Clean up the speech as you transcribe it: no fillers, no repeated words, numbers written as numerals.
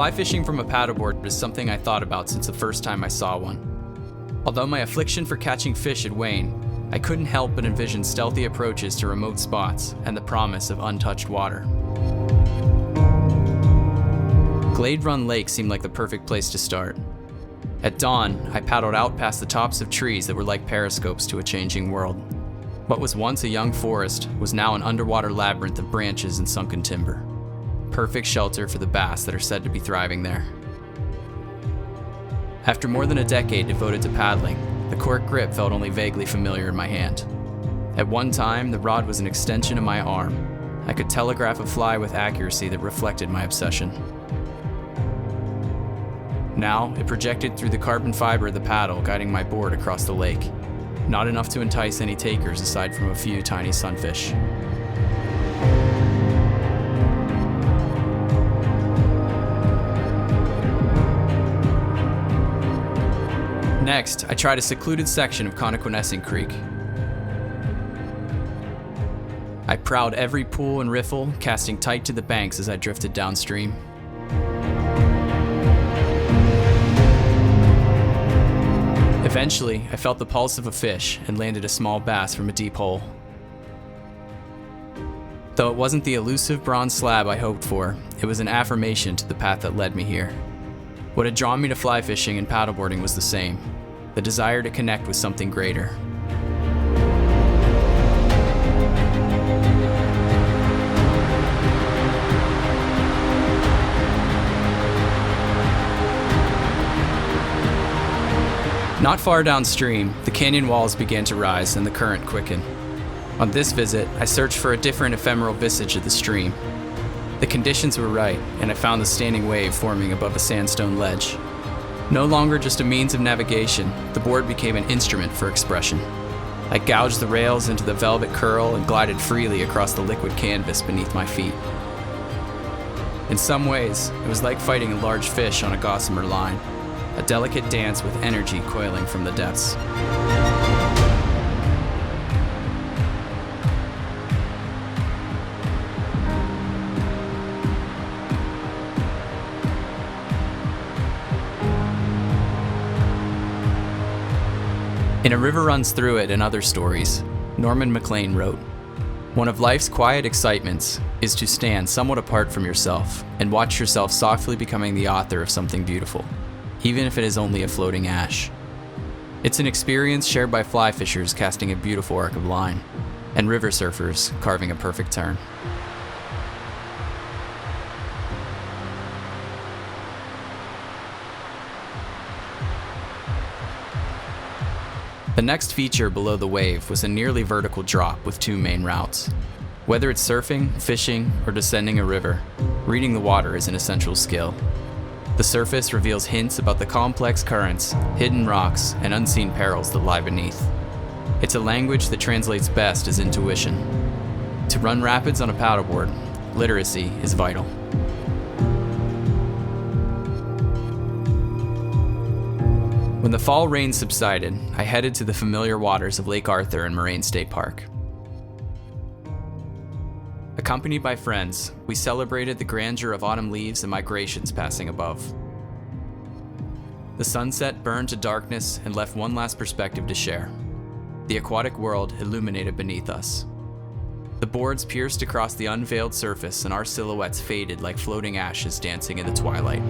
Fly fishing from a paddleboard is something I thought about since the first time I saw one. Although my affliction for catching fish had waned, I couldn't help but envision stealthy approaches to remote spots and the promise of untouched water. Glade Run Lake seemed like the perfect place to start. At dawn, I paddled out past the tops of trees that were like periscopes to a changing world. What was once a young forest was now an underwater labyrinth of branches and sunken timber. Perfect shelter for the bass that are said to be thriving there. After more than a decade devoted to paddling, the cork grip felt only vaguely familiar in my hand. At one time, the rod was an extension of my arm. I could telegraph a fly with accuracy that reflected my obsession. Now, it projected through the carbon fiber of the paddle, guiding my board across the lake. Not enough to entice any takers aside from a few tiny sunfish. Next, I tried a secluded section of Connoquenessing Creek. I prowled every pool and riffle, casting tight to the banks as I drifted downstream. Eventually, I felt the pulse of a fish and landed a small bass from a deep hole. Though it wasn't the elusive bronze slab I hoped for, it was an affirmation to the path that led me here. What had drawn me to fly fishing and paddleboarding was the same: the desire to connect with something greater. Not far downstream, the canyon walls began to rise and the current quickened. On this visit, I searched for a different ephemeral visage of the stream. The conditions were right, and I found the standing wave forming above a sandstone ledge. No longer just a means of navigation, the board became an instrument for expression. I gouged the rails into the velvet curl and glided freely across the liquid canvas beneath my feet. In some ways, it was like fighting a large fish on a gossamer line, a delicate dance with energy coiling from the depths. In A River Runs Through It and Other Stories, Norman MacLean wrote, "One of life's quiet excitements is to stand somewhat apart from yourself and watch yourself softly becoming the author of something beautiful, even if it is only a floating ash. It's an experience shared by fly fishers casting a beautiful arc of line, and river surfers carving a perfect turn." The next feature below the wave was a nearly vertical drop with two main routes. Whether it's surfing, fishing, or descending a river, reading the water is an essential skill. The surface reveals hints about the complex currents, hidden rocks, and unseen perils that lie beneath. It's a language that translates best as intuition. To run rapids on a paddleboard, literacy is vital. When the fall rain subsided, I headed to the familiar waters of Lake Arthur and Moraine State Park. Accompanied by friends, we celebrated the grandeur of autumn leaves and migrations passing above. The sunset burned to darkness and left one last perspective to share: the aquatic world illuminated beneath us. The boards pierced across the unveiled surface and our silhouettes faded like floating ashes dancing in the twilight.